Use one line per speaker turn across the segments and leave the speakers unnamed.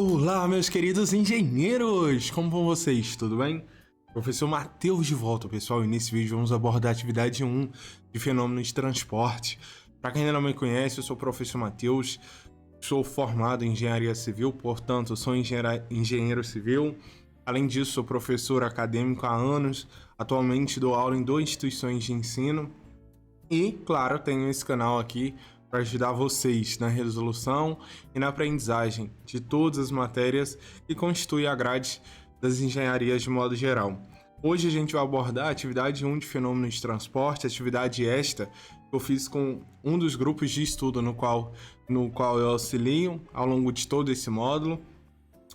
Olá, meus queridos engenheiros! Como vão vocês? Tudo bem? Professor Matheus de volta, pessoal, e nesse vídeo vamos abordar a atividade 1 de fenômenos de transporte. Para quem ainda não me conhece, eu sou o professor Matheus, sou formado em engenharia civil, portanto, sou engenheiro civil. Além disso, sou professor acadêmico há anos, atualmente dou aula em 2 instituições de ensino e, claro, tenho esse canal aqui para ajudar vocês na resolução e na aprendizagem de todas as matérias que constituem a grade das engenharias de modo geral. Hoje a gente vai abordar a atividade 1 de fenômenos de transporte, atividade esta que eu fiz com um dos grupos de estudo no qual eu auxilio ao longo de todo esse módulo.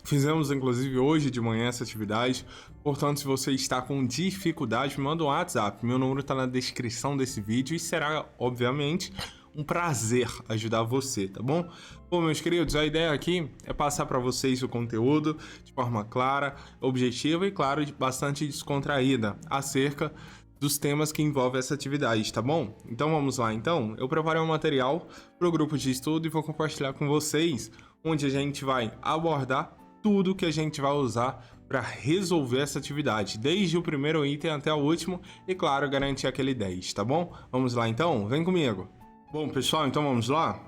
Fizemos inclusive hoje de manhã essa atividade, portanto, se você está com dificuldade, me manda um WhatsApp, meu número está na descrição desse vídeo e será, obviamente, um prazer ajudar você, tá bom? Bom, meus queridos, a ideia aqui é passar para vocês o conteúdo de forma clara, objetiva e, claro, bastante descontraída acerca dos temas que envolvem essa atividade, tá bom? Então vamos lá, então. Eu preparei um material para o grupo de estudo e vou compartilhar com vocês, onde a gente vai abordar tudo que a gente vai usar para resolver essa atividade, desde o primeiro item até o último e, claro, garantir aquele 10, tá bom? Vamos lá, então? Vem comigo! Bom, pessoal, então vamos lá?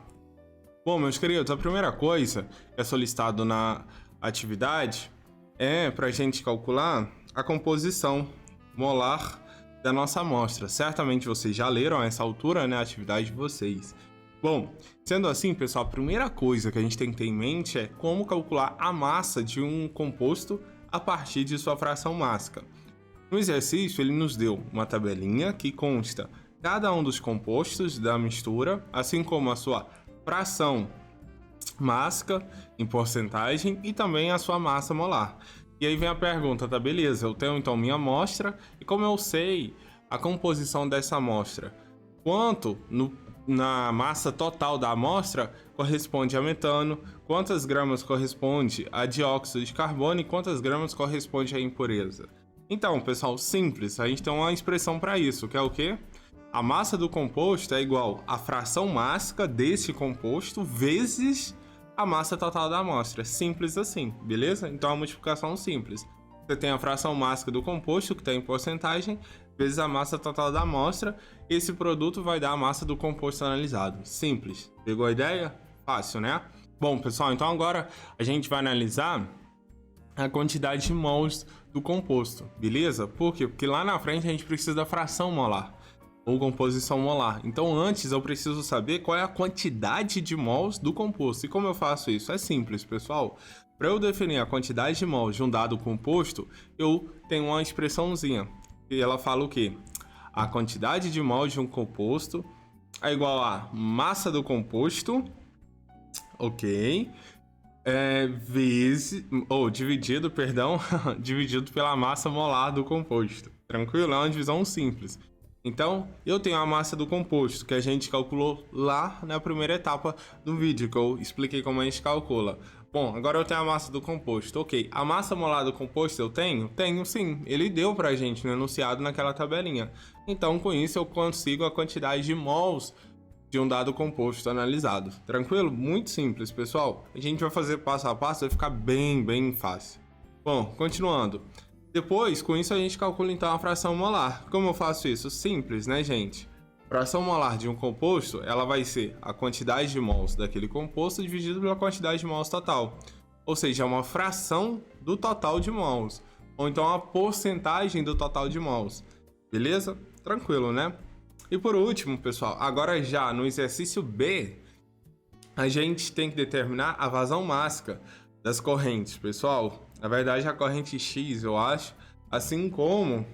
Bom, meus queridos, a primeira coisa que é solicitado na atividade é para a gente calcular a composição molar da nossa amostra. Certamente vocês já leram a essa altura, né, a atividade de vocês. Bom, sendo assim, pessoal, a primeira coisa que a gente tem que ter em mente é como calcular a massa de um composto a partir de sua fração mássica. No exercício, ele nos deu uma tabelinha que consta cada um dos compostos da mistura, assim como a sua fração mássica em porcentagem e também a sua massa molar. E aí vem a pergunta, tá beleza, eu tenho então minha amostra e como eu sei a composição dessa amostra? Quanto na massa total da amostra corresponde a metano, quantas gramas corresponde a dióxido de carbono e quantas gramas corresponde a impureza? Então, pessoal, simples, a gente tem uma expressão para isso, que é o quê? A massa do composto é igual à fração mássica desse composto vezes a massa total da amostra. Simples assim, beleza? Então, é uma multiplicação simples. Você tem a fração mássica do composto, que está em porcentagem, vezes a massa total da amostra. Esse produto vai dar a massa do composto analisado. Simples. Pegou a ideia? Fácil, né? Bom, pessoal, então agora a gente vai analisar a quantidade de mols do composto, beleza? Por quê? Porque lá na frente a gente precisa da fração molar ou composição molar. Então antes eu preciso saber qual é a quantidade de mols do composto. E como eu faço isso? É simples, pessoal. Para eu definir a quantidade de mols de um dado composto, eu tenho uma expressãozinha. E ela fala o quê? A quantidade de mols de um composto é igual a massa do composto, ok? Dividido pela massa molar do composto. Tranquilo? É uma divisão simples. Então, eu tenho a massa do composto, que a gente calculou lá na primeira etapa do vídeo, que eu expliquei como a gente calcula. Bom, agora eu tenho a massa do composto. Ok, a massa molar do composto eu tenho? Tenho sim, ele deu pra gente no enunciado naquela tabelinha. Então, com isso, eu consigo a quantidade de mols de um dado composto analisado. Tranquilo? Muito simples, pessoal. A gente vai fazer passo a passo, vai ficar bem fácil. Bom, continuando. Depois, com isso, a gente calcula então a fração molar. Como eu faço isso? Simples, né, gente? Fração molar de um composto, ela vai ser a quantidade de mols daquele composto dividido pela quantidade de mols total. Ou seja, é uma fração do total de mols. Ou então a porcentagem do total de mols. Beleza? Tranquilo, né? E por último, pessoal, agora já no exercício B, a gente tem que determinar a vazão mássica das correntes, pessoal. Na verdade, a corrente X, eu acho, assim como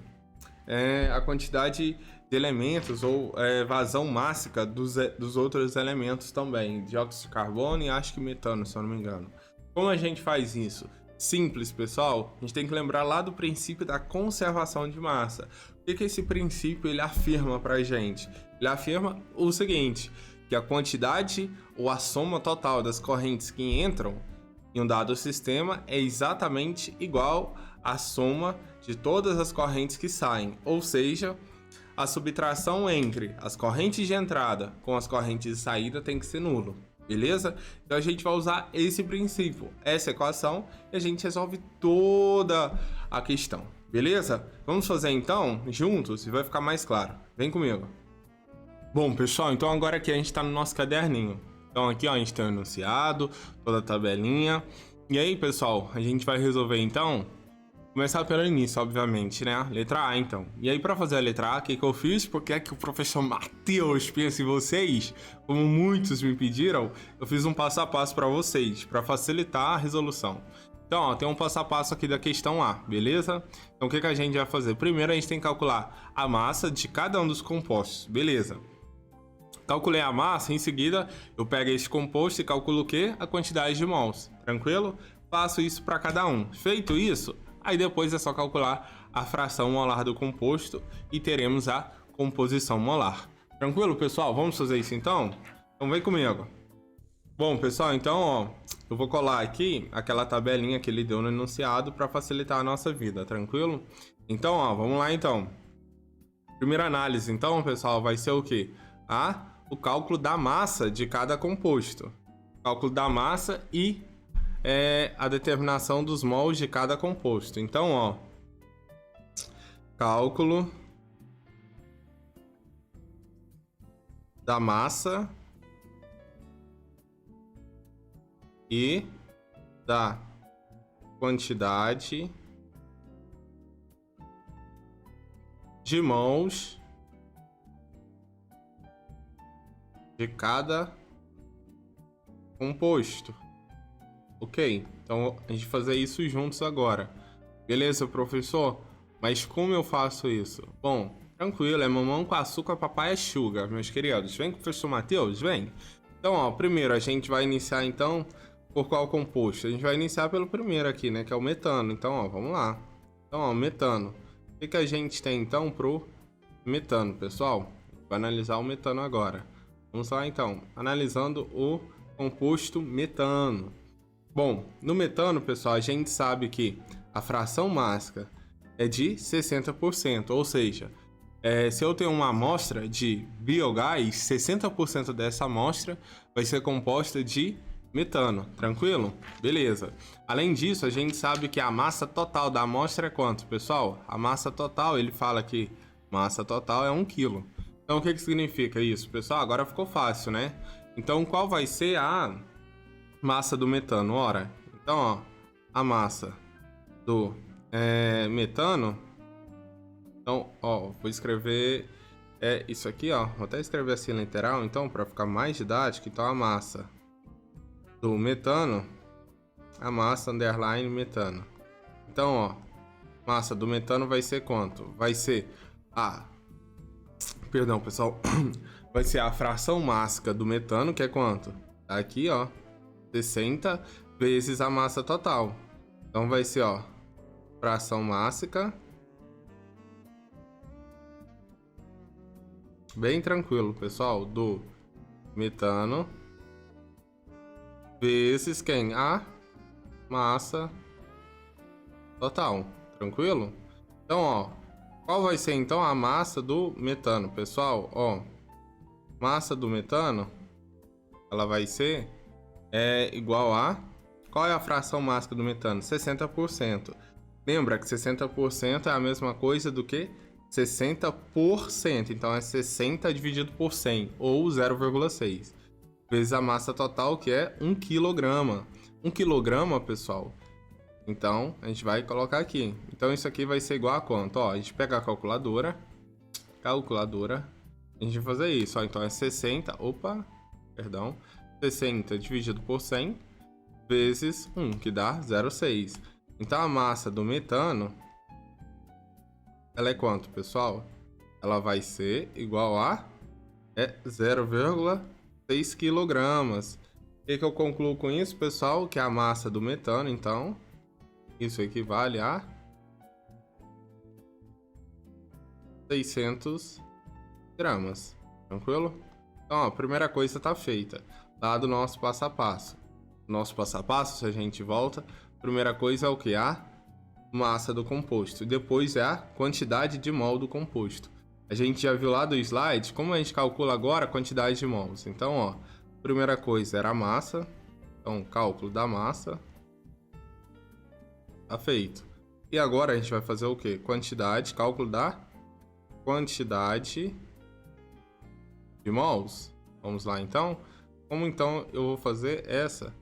a quantidade de elementos ou vazão mássica dos outros elementos também, dióxido de carbono e acho que metano, se eu não me engano. Como a gente faz isso? Simples, pessoal. A gente tem que lembrar lá do princípio da conservação de massa. O que esse princípio ele afirma pra gente? Ele afirma o seguinte, que a quantidade ou a soma total das correntes que entram em um dado sistema é exatamente igual à soma de todas as correntes que saem, ou seja, a subtração entre as correntes de entrada com as correntes de saída tem que ser nulo. beleza? Então a gente vai usar esse princípio, essa equação, e a gente resolve toda a questão, beleza? Vamos fazer então juntos e vai ficar mais claro. Vem comigo. Bom, pessoal, então agora aqui a gente está no nosso caderninho. Então aqui, ó, a gente tem o enunciado, toda a tabelinha. E aí, pessoal, a gente vai resolver então, começar pelo início, obviamente, né? Letra A, então. E aí, para fazer a letra A, o que eu fiz? Porque é que o professor Matheus pensa em vocês, como muitos me pediram, eu fiz um passo a passo para vocês, para facilitar a resolução. Então, ó, tem um passo a passo aqui da questão A, beleza? Então, o que a gente vai fazer? Primeiro, a gente tem que calcular a massa de cada um dos compostos, beleza? Calculei a massa, em seguida eu pego esse composto e calculo o quê? A quantidade de mols, tranquilo? Faço isso para cada um. Feito isso, aí depois é só calcular a fração molar do composto e teremos a composição molar. Tranquilo, pessoal? Vamos fazer isso então? Então vem comigo. Bom, pessoal, então ó, eu vou colar aqui aquela tabelinha que ele deu no enunciado para facilitar a nossa vida, tranquilo? Então, ó, vamos lá então. Primeira análise, então, pessoal, vai ser o quê? O cálculo da massa de cada composto. Cálculo da massa e a determinação dos mols de cada composto. Então, ó, cálculo da massa e da quantidade de mols de cada composto. Ok, então a gente vai fazer isso juntos agora. Beleza, professor? Mas como eu faço isso? Bom, tranquilo, é mamão com açúcar, papai é sugar, meus queridos. Vem com o professor Matheus, vem. Então, ó, primeiro a gente vai iniciar então por qual composto? A gente vai iniciar pelo primeiro aqui, né, que é o metano. Então, ó, vamos lá. Então, ó, metano. O que a gente tem então pro metano, pessoal? Vai analisar o metano agora. Vamos lá então, analisando o composto metano. Bom, no metano, pessoal, a gente sabe que a fração mássica é de 60%, ou seja, se eu tenho uma amostra de biogás, 60% dessa amostra vai ser composta de metano, tranquilo? Beleza. Além disso, a gente sabe que a massa total da amostra é quanto, pessoal? A massa total, ele fala que massa total é 1 kg. Então, o que significa isso, pessoal? Agora ficou fácil, né? Então, qual vai ser a massa do metano? Ora, então, ó, a massa do metano. Então, ó, vou escrever isso aqui, ó. Vou até escrever assim literal, então, para ficar mais didático. Então, a massa do metano, a massa underline metano. Então, ó, massa do metano vai ser quanto? Vai ser Perdão, pessoal. Vai ser a fração mássica do metano, que é quanto? Tá aqui, ó. 60 vezes a massa total. Então vai ser, ó, fração mássica. Bem tranquilo, pessoal. Do metano vezes quem? A massa total. Tranquilo? Então, ó. Qual vai ser então a massa do metano, pessoal? Ó, massa do metano, ela vai ser igual a... Qual é a fração mássica do metano? 60%. Lembra que 60% é a mesma coisa do que 60%. Então é 60 dividido por 100, ou 0,6. Vezes a massa total, que é 1 kg. 1 kg, pessoal. Então, a gente vai colocar aqui. Então, isso aqui vai ser igual a quanto? Ó, a gente pega a calculadora. A gente vai fazer isso. Ó, então, é 60... Opa, perdão. 60 dividido por 100 vezes 1, que dá 0,6. Então, a massa do metano, ela é quanto, pessoal? Ela vai ser igual a 0,6 kg. O que eu concluo com isso, pessoal? Que a massa do metano, então... Isso equivale a 600 gramas, tranquilo? Então, ó, a primeira coisa está feita, dado o nosso passo a passo. Nosso passo a passo, se a gente volta, a primeira coisa é o que? A massa do composto. E depois é a quantidade de mol do composto. A gente já viu lá do slide como a gente calcula agora a quantidade de mols. Então, ó, Primeira coisa era a massa. Então, cálculo da massa. Tá feito. E agora a gente vai fazer o quê? Quantidade, cálculo da quantidade de mols. Vamos lá, então. Como então eu vou fazer essa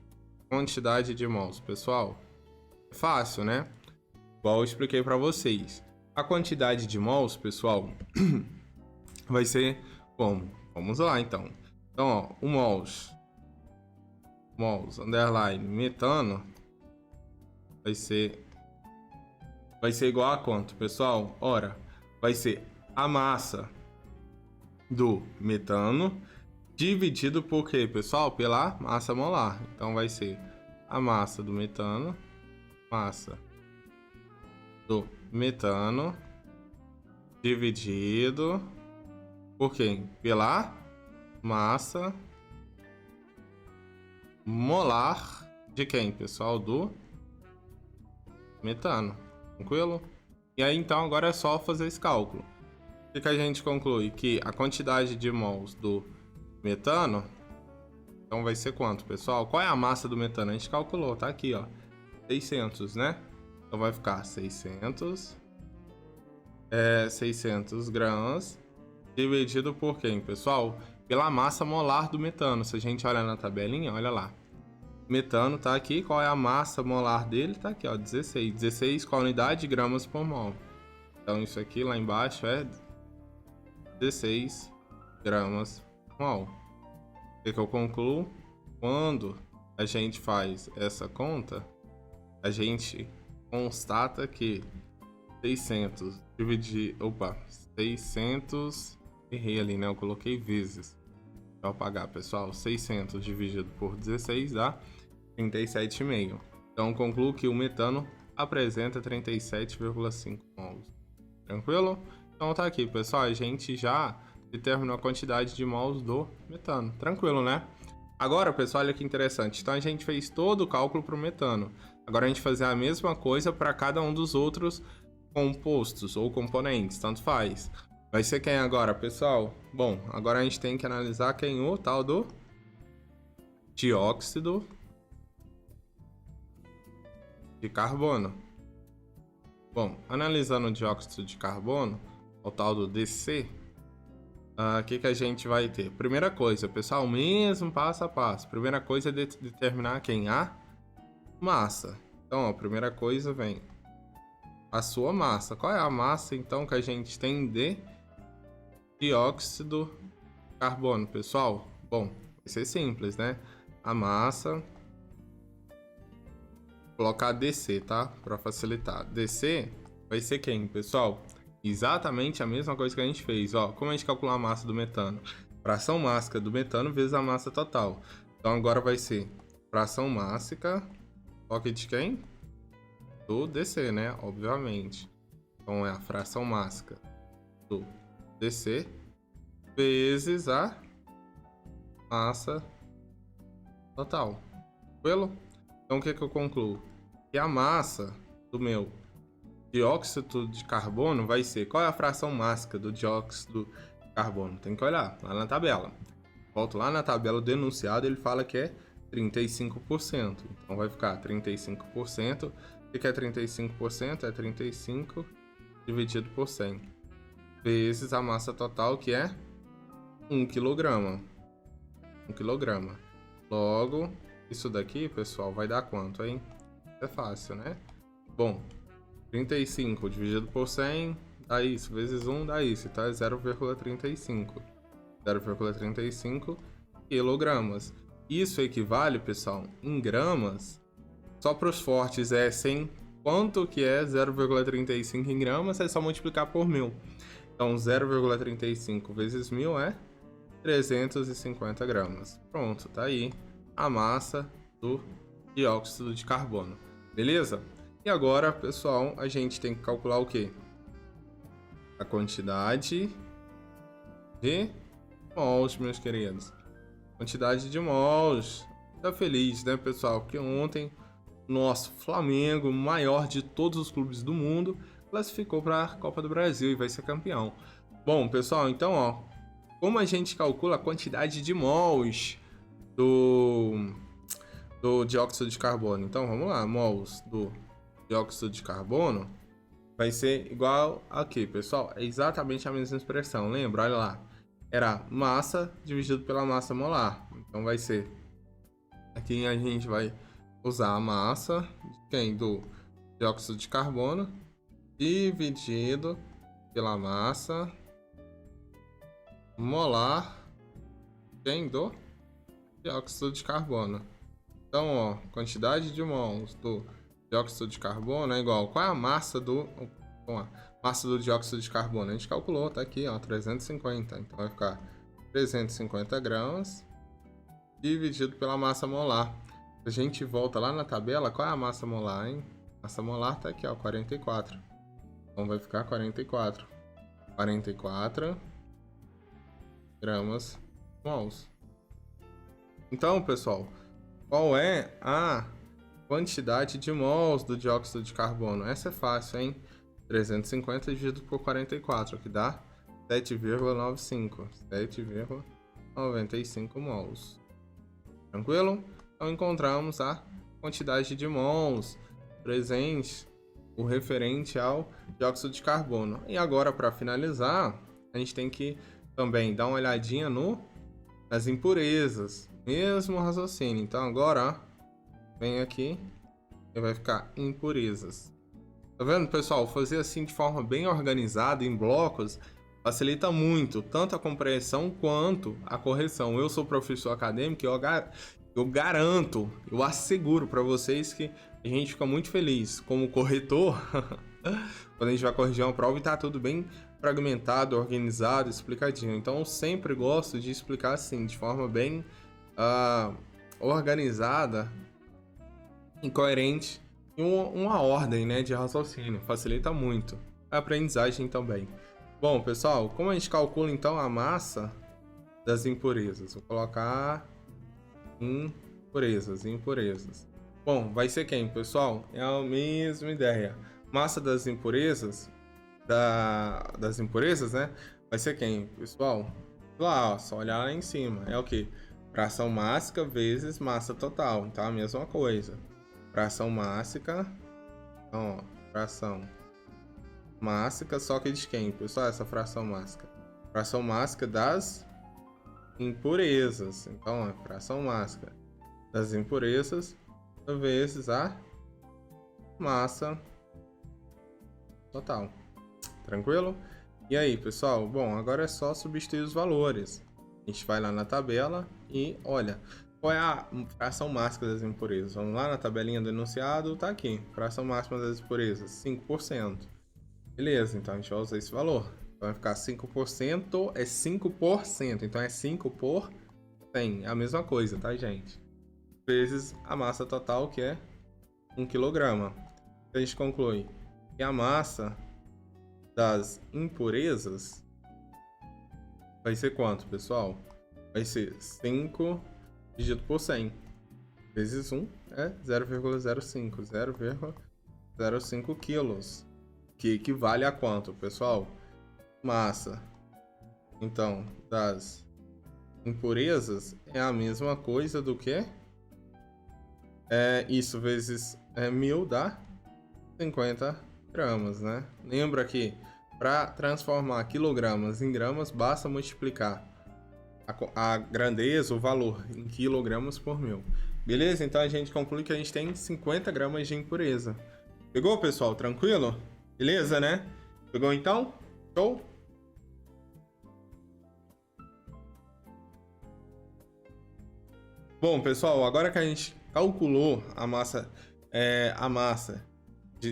quantidade de mols, pessoal? É fácil, né? Igual eu expliquei para vocês. A quantidade de mols, pessoal, vai ser como? Vamos lá, então. Então, ó, o mols underline metano vai ser igual a quanto, pessoal? Ora, vai ser a massa do metano dividido por quê, pessoal? Pela massa molar. Então, vai ser a massa do metano, dividido por quem? Pela massa molar de quem, pessoal? Do metano. Tranquilo? E aí, então, agora é só fazer esse cálculo. O que a gente conclui? Que a quantidade de mols do metano, então vai ser quanto, pessoal? Qual é a massa do metano? A gente calculou, tá aqui, ó. 600, né? Então vai ficar 600 gramas dividido por quem, pessoal? Pela massa molar do metano. Se a gente olhar na tabelinha, olha lá. Metano tá aqui, qual é a massa molar dele? Tá aqui, ó, 16. 16 com a unidade de gramas por mol. Então isso aqui lá embaixo é 16 gramas por mol. O que eu concluo? Quando a gente faz essa conta, a gente constata que 600 errei ali, né? Eu coloquei vezes. Deixa eu apagar, pessoal. 600 dividido por 16 dá 37,5. Então, concluo que o metano apresenta 37,5 mols. Tranquilo? Então, tá aqui, pessoal. A gente já determinou a quantidade de mols do metano. Tranquilo, né? Agora, pessoal, olha que interessante. Então, a gente fez todo o cálculo para o metano. Agora, a gente vai fazer a mesma coisa para cada um dos outros compostos ou componentes. Tanto faz. Vai ser quem agora, pessoal? Bom, agora a gente tem que analisar quem o tal do dióxido de carbono. Bom, analisando o dióxido de carbono, o tal do DC, o que a gente vai ter? Primeira coisa, pessoal, mesmo passo a passo. Primeira coisa é determinar quem? A massa. Então, a primeira coisa vem a sua massa. Qual é a massa, então, que a gente tem de dióxido de carbono, pessoal? Bom, vai ser simples, né? A massa, colocar DC, tá? Para facilitar. DC vai ser quem, pessoal? Exatamente a mesma coisa que a gente fez, ó. Como a gente calcular a massa do metano? Fração mássica do metano vezes a massa total. Então agora vai ser fração mássica, toque de quem? Do DC, né? Obviamente. Então é a fração mássica do DC vezes a massa total. Tranquilo? Então o que eu concluo? Que a massa do meu dióxido de carbono vai ser... Qual é a fração mássica do dióxido de carbono? Tem que olhar lá na tabela. Volto lá na tabela do enunciado, ele fala que é 35%. Então vai ficar 35%. O que é 35%? É 35 dividido por 100. Vezes a massa total, que é 1 kg. 1 kg. Logo, isso daqui, pessoal, vai dar quanto, hein? É fácil, né? Bom, 35 dividido por 100 dá isso, vezes 1 dá isso, então é 0,35. 0,35 quilogramas. Isso equivale, pessoal, em gramas. Só para os fortes é 100. Quanto que é 0,35 em gramas? É só multiplicar por 1000. Então, 0,35 vezes 1000 é 350 gramas. Pronto, tá aí a massa do dióxido de carbono. Beleza? E agora, pessoal, a gente tem que calcular o quê? A quantidade de mols, meus queridos. Quantidade de mols. Tá feliz, né, pessoal? Porque ontem nosso Flamengo, maior de todos os clubes do mundo, classificou para a Copa do Brasil e vai ser campeão. Bom, pessoal, então, ó, como a gente calcula a quantidade de mols do, do dióxido de carbono. Então, vamos lá, mols do dióxido de carbono vai ser igual aqui, pessoal. É exatamente a mesma expressão, lembra? Olha lá. Era massa dividido pela massa molar. Então, vai ser... Aqui a gente vai usar a massa de quem? Do dióxido de carbono dividido pela massa molar quem? Do dióxido de carbono. Então, ó, quantidade de mols do dióxido de carbono é igual. Qual é a massa do... Bom, a massa do dióxido de carbono? A gente calculou, tá aqui, ó, 350. Então, vai ficar 350 gramas dividido pela massa molar. A gente volta lá na tabela, qual é a massa molar, hein? Massa molar tá aqui, ó, 44. Então, vai ficar 44. 44 gramas mols. Então, pessoal, qual é a quantidade de mols do dióxido de carbono? Essa é fácil, hein? 350 dividido por 44, que dá 7,95. 7,95 mols. Tranquilo? Então, encontramos a quantidade de mols presente, o referente ao dióxido de carbono. E agora, para finalizar, a gente tem que também dar uma olhadinha nas impurezas. Mesmo raciocínio. Então agora, ó, vem aqui e vai ficar impurezas. Tá vendo, pessoal? Fazer assim de forma bem organizada, em blocos, facilita muito, tanto a compreensão quanto a correção. Eu sou professor acadêmico e eu garanto, eu asseguro para vocês que a gente fica muito feliz como corretor quando a gente vai corrigir uma prova e tá tudo bem fragmentado, organizado, explicadinho. Então eu sempre gosto de explicar assim, de forma bem organizada, incoerente e uma ordem, né, de raciocínio. Facilita muito a aprendizagem também. Bom, pessoal, como a gente calcula então a massa das impurezas? Vou colocar impurezas. Bom, vai ser quem, pessoal? É a mesma ideia. Massa das impurezas, das impurezas, né? Vai ser quem, pessoal? Lá, ó, só olhar lá em cima. É o quê? Fração mássica vezes massa total. Então, a mesma coisa. Fração mássica. Então, ó, fração mássica, só que de quem, pessoal? Essa fração mássica. Fração mássica das impurezas. Então, ó, fração mássica das impurezas vezes a massa total. Tranquilo? E aí, pessoal? Bom, agora é só substituir os valores. A gente vai lá na tabela e olha, qual é a fração máxima das impurezas? Vamos lá na tabelinha do enunciado, tá aqui. Fração máxima das impurezas, 5%. Beleza, então a gente vai usar esse valor. Então vai ficar 5%, é 5%. Então é 5 por 100. É a mesma coisa, tá, gente? Vezes a massa total, que é 1 kg. A gente conclui que a massa das impurezas vai ser quanto, pessoal? Vai ser 5 dividido por 100 vezes 1 é 0,05. 0,05 quilos. Que equivale a quanto, pessoal? Massa. Então, das impurezas é a mesma coisa do que isso vezes 1000 dá 50 gramas, né? Lembra que para transformar quilogramas em gramas, basta multiplicar a grandeza, o valor em quilogramas por 1000. Beleza? Então a gente conclui que a gente tem 50 gramas de impureza. Pegou, pessoal? Tranquilo? Beleza, né? Pegou então? Show? Bom, pessoal, agora que a gente calculou a massa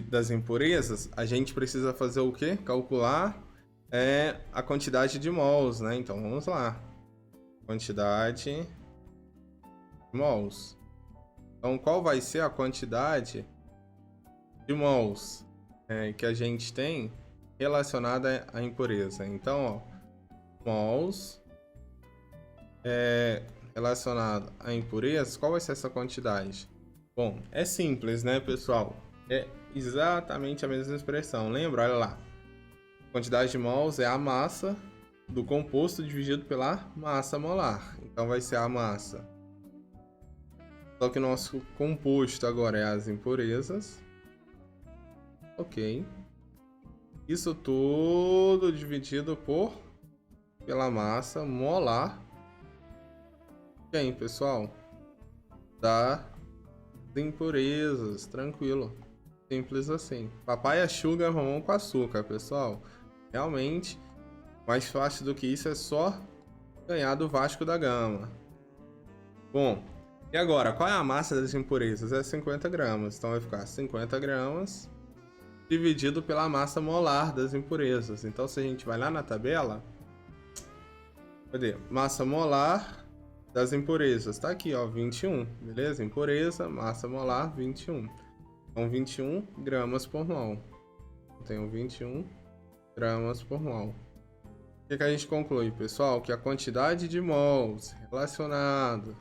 das impurezas, a gente precisa fazer o quê? Calcular a quantidade de mols, né? Então, vamos lá. Quantidade de mols. Então, qual vai ser a quantidade de mols que a gente tem relacionada à impureza? Então, ó, mols relacionado a impurezas, qual vai ser essa quantidade? Bom, é simples, né, pessoal? É exatamente a mesma expressão. Lembra? Olha lá. Quantidade de mols é a massa do composto dividido pela massa molar. Então vai ser a massa Só que nosso composto agora é as impurezas. Ok. Isso tudo dividido pela massa molar. Quem, pessoal? Das impurezas. Tranquilo. Simples assim. Papai sugar mamão com açúcar, pessoal. Realmente, mais fácil do que isso é só ganhar do Vasco da Gama. Bom, e agora, qual é a massa das impurezas? É 50 gramas. Então vai ficar 50 gramas dividido pela massa molar das impurezas. Então se a gente vai lá na tabela, cadê? Massa molar das impurezas. Tá aqui, ó, 21, beleza? Impureza, massa molar, 21. Então 21 gramas por mol. Eu tenho 21 gramas por mol. O que a gente conclui, pessoal? Que a quantidade de mols relacionado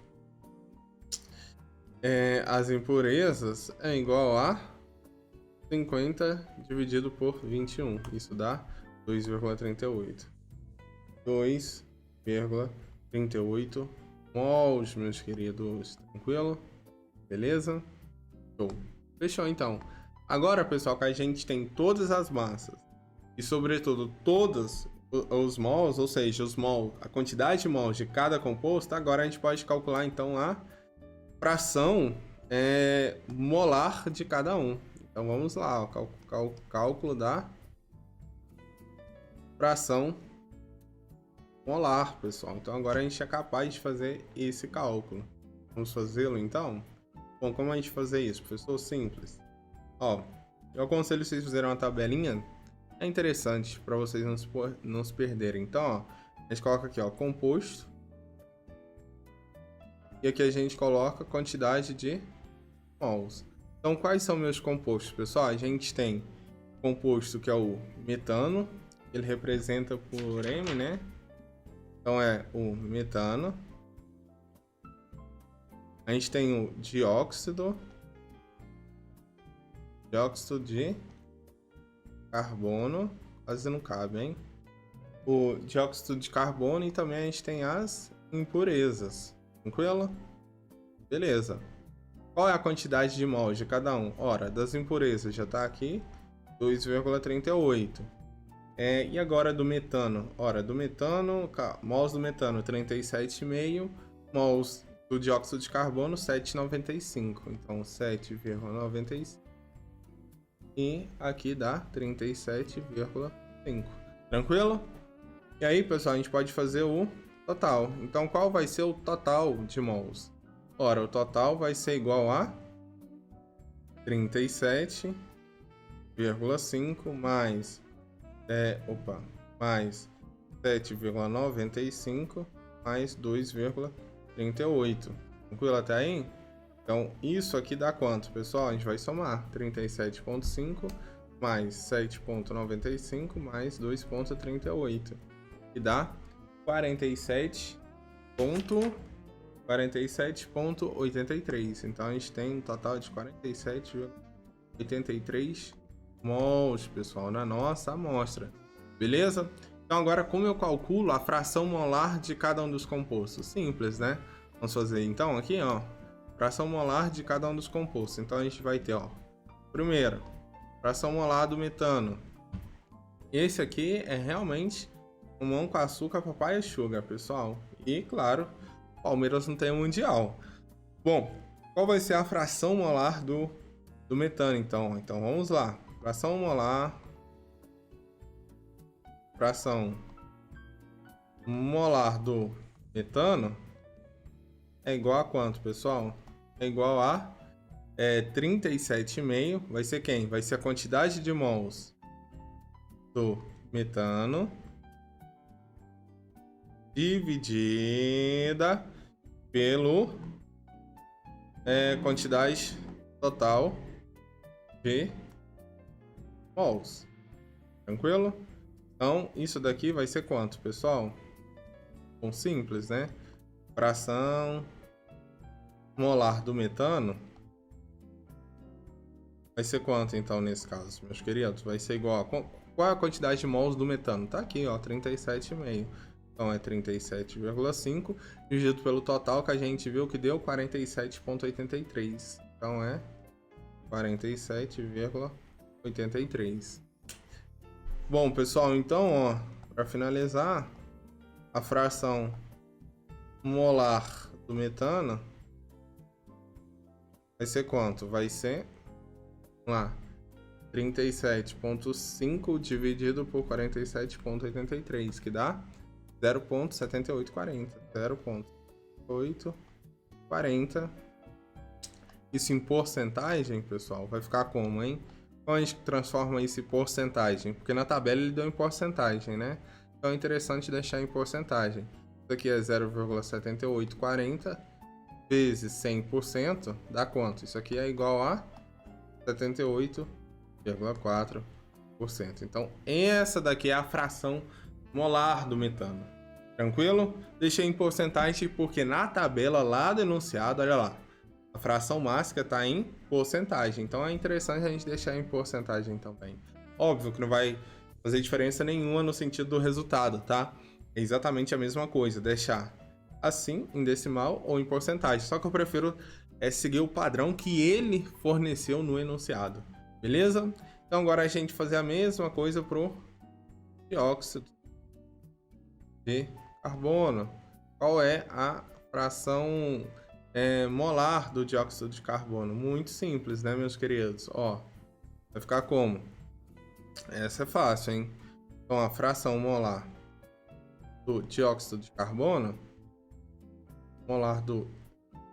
às impurezas é igual a 50 dividido por 21. Isso dá 2,38. 2,38 mols, meus queridos. Tranquilo? Beleza? Show. Fechou, então. Agora, pessoal, que a gente tem todas as massas e, sobretudo, todos os mols, ou seja, a quantidade de mols de cada composto, agora a gente pode calcular, então, a fração molar de cada um. Então, vamos lá, ó, cálculo da fração molar, pessoal. Então, agora a gente é capaz de fazer esse cálculo. Vamos fazê-lo, então? Bom, como a gente fazer isso, professor? Simples. Ó, eu aconselho vocês fazerem uma tabelinha. É interessante para vocês não se perderem. Então, ó, a gente coloca aqui, ó, composto. E aqui a gente coloca a quantidade de mols. Então, quais são meus compostos, pessoal? A gente tem composto que é o metano. Ele representa por M, né? Então, é o metano. A gente tem o dióxido de carbono, quase não cabe, hein? O dióxido de carbono e também a gente tem as impurezas. Tranquilo? Beleza. Qual é a quantidade de mols de cada um? Ora, das impurezas já está aqui, 2,38. E agora do metano? Ora, do metano, mols do metano, 37,5. Mols do dióxido de carbono, 7,95. Então, 7,95. E aqui dá 37,5. Tranquilo? E aí, pessoal, a gente pode fazer o total. Então, qual vai ser o total de mols? Ora, o total vai ser igual a 37,5 mais 7,95 mais 2,38. Tranquilo até aí? Então, isso aqui dá quanto, pessoal? A gente vai somar 37,5 mais 7,95 mais 2,38. Que dá 47,83. Então, a gente tem um total de 47,83 mols, pessoal, na nossa amostra. Beleza? Então, agora, como eu calculo a fração molar de cada um dos compostos? Simples, né? Vamos fazer, então, aqui, ó. Fração molar de cada um dos compostos. Então, a gente vai ter, ó. Primeiro, fração molar do metano. Esse aqui é realmente mamão com açúcar, papai sugar, pessoal. E, claro, Palmeiras não tem mundial. Bom, qual vai ser a fração molar do metano, então? Então, vamos lá. Fração molar. Fração molar do metano é igual a quanto, pessoal? É igual a 37,5. Vai ser quem? Vai ser a quantidade de mols do metano dividida pelo quantidade total de mols. Tranquilo? Então, isso daqui vai ser quanto, pessoal? Bom, simples, né? Fração molar do metano vai ser quanto, então, nesse caso, meus queridos? Vai ser igual a... Qual é a quantidade de mols do metano? Tá aqui, ó, 37,5. Então é 37,5 dividido pelo total que a gente viu que deu 47,83. Então é 47,83. Bom, pessoal, então, ó, para finalizar, a fração molar do metano vai ser quanto? Vai ser, vamos lá, 37,5 dividido por 47,83, que dá 0,7840. 0,840. Isso em porcentagem, pessoal, vai ficar como, hein? Então a gente transforma isso em porcentagem, porque na tabela ele deu em porcentagem, né? Então é interessante deixar em porcentagem. Isso aqui é 0,7840 vezes 100%, dá quanto? Isso aqui é igual a 78,4%. Então essa daqui é a fração molar do metano. Tranquilo? Deixei em porcentagem porque na tabela lá do enunciado, olha lá, a fração máxima está em porcentagem. Então é interessante a gente deixar em porcentagem também. Óbvio que não vai fazer diferença nenhuma no sentido do resultado, tá? É exatamente a mesma coisa, deixar assim em decimal ou em porcentagem. Só que eu prefiro seguir o padrão que ele forneceu no enunciado. Beleza? Então agora a gente fazer a mesma coisa pro dióxido de carbono. Qual é a fração molar do dióxido de carbono? Muito simples, né, meus queridos? Ó, vai ficar como? Essa é fácil, hein? Então, a fração molar do dióxido de carbono, molar do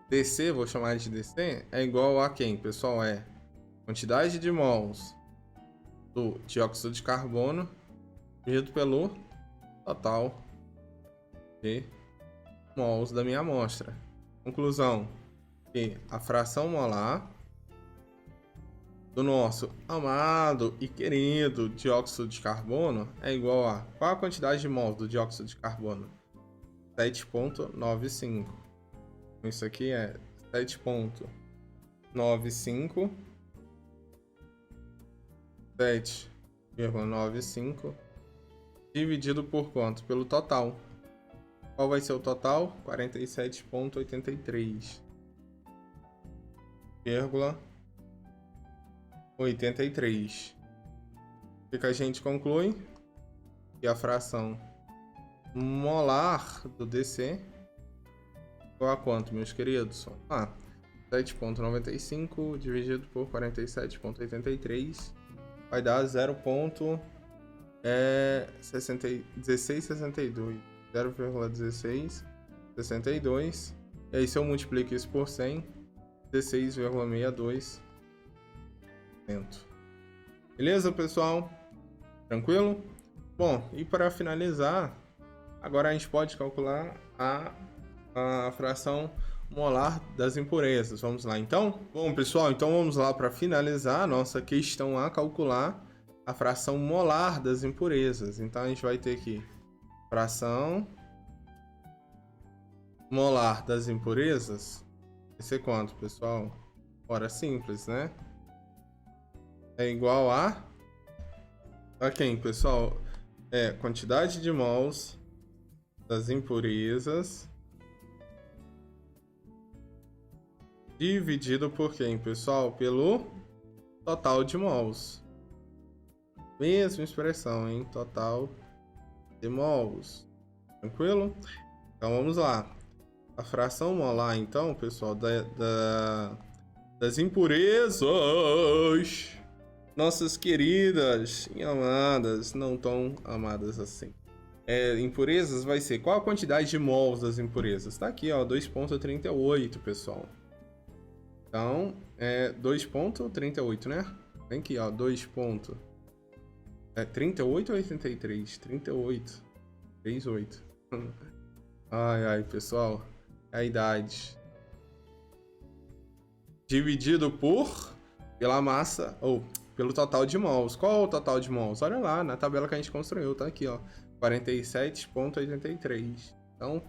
DC, vou chamar de DC, é igual a quem, pessoal? É quantidade de mols do dióxido de carbono dividido pelo total de mols da minha amostra. Conclusão, que a fração molar do nosso amado e querido dióxido de carbono é igual a qual a quantidade de mols do dióxido de carbono? 7,95. Isso aqui é 7,95 7,95 dividido por quanto? Pelo total. Qual vai ser o total? 47,83. 83. O que a gente conclui? Que a fração molar do DC igual a quanto, meus queridos? 7,95 dividido por 47,83 vai dar 0,1662. 0,1662. E aí se eu multiplico isso por 100, 16,62%. Beleza, pessoal? Tranquilo? Bom, e para finalizar, agora a gente pode calcular a fração molar das impurezas. Vamos lá, então? Bom, pessoal, então vamos lá para finalizar a nossa questão a calcular a fração molar das impurezas. Então a gente vai ter aqui fração molar das impurezas. Vai ser quanto, pessoal? Ora, simples, né? É igual a quem, pessoal? É quantidade de mols das impurezas dividido por quem, pessoal? Pelo total de mols. Mesma expressão, hein? Total de mols. Tranquilo? Então vamos lá. A fração molar, então, pessoal, das impurezas, nossas queridas e amadas, não tão amadas assim. Impurezas vai ser qual a quantidade de mols das impurezas? Tá aqui, ó, 2,38, pessoal. Então, 2,38, né? Vem aqui, ó, 38 ou 83? 38. 38. Ai, pessoal. A idade. Dividido pela massa, ou pelo total de mols. Qual é o total de mols? Olha lá, na tabela que a gente construiu, tá aqui, ó. 47,83. Então,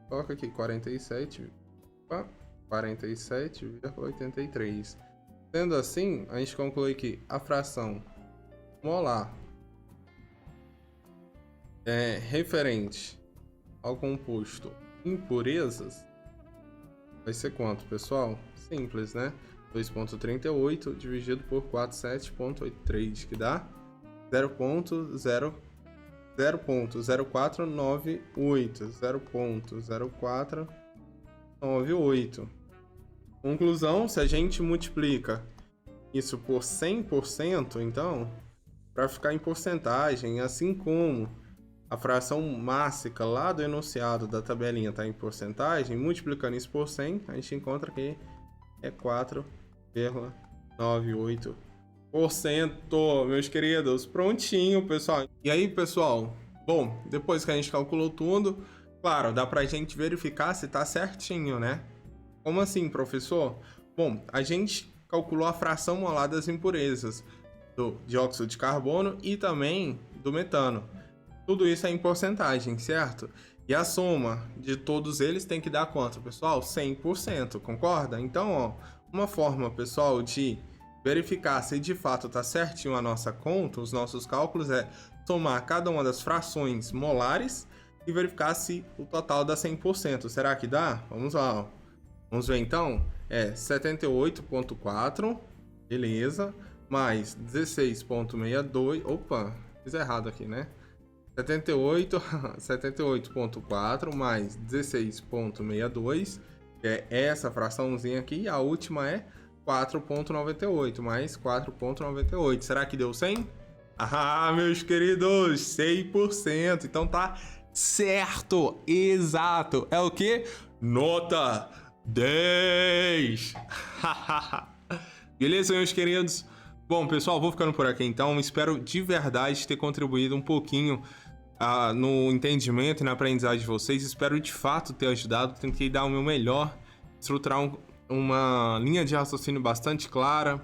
coloca aqui, 47,83. Sendo assim, a gente conclui que a fração molar referente ao composto impurezas, vai ser quanto, pessoal? Simples, né? 2,38 dividido por 47,83, que dá 0,0498. Conclusão, se a gente multiplica isso por 100%, então, para ficar em porcentagem, assim como a fração mássica lá do enunciado da tabelinha está em porcentagem, multiplicando isso por 100, a gente encontra que é 4,98%, meus queridos. Prontinho, pessoal. E aí, pessoal? Bom, depois que a gente calculou tudo, claro, dá pra gente verificar se tá certinho, né? Como assim, professor? Bom, a gente calculou a fração molar das impurezas do dióxido de carbono e também do metano. Tudo isso é em porcentagem, certo? E a soma de todos eles tem que dar quanto, pessoal? 100%, concorda? Então, ó, uma forma, pessoal, de verificar se de fato está certinho a nossa conta, os nossos cálculos, é somar cada uma das frações molares e verificar se o total dá 100%. Será que dá? Vamos lá, ó. Vamos ver então? É 78,4, beleza, mais 16,62, opa, fiz errado aqui, né? 78,4 mais 16,62, que é essa fraçãozinha aqui, e a última é 4,98 mais 4,98. Será que deu 100? Ah, meus queridos, 100%. Então tá certo, exato. É o quê? Nota 10. Beleza, meus queridos? Bom, pessoal, vou ficando por aqui então. Espero de verdade ter contribuído um pouquinho no entendimento e na aprendizagem de vocês. Espero de fato ter ajudado. Tentei dar o meu melhor, estruturar uma linha de raciocínio bastante clara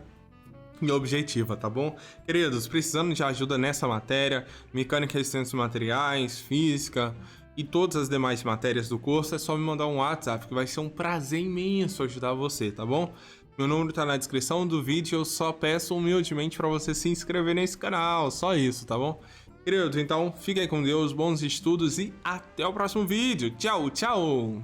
e objetiva, tá bom? Queridos, precisando de ajuda nessa matéria, mecânica e resistência dos materiais, física e todas as demais matérias do curso, é só me mandar um WhatsApp, que vai ser um prazer imenso ajudar você, tá bom? Meu número tá na descrição do vídeo, eu só peço humildemente para você se inscrever nesse canal, só isso, tá bom? Queridos, então, fiquem com Deus, bons estudos e até o próximo vídeo. Tchau, tchau!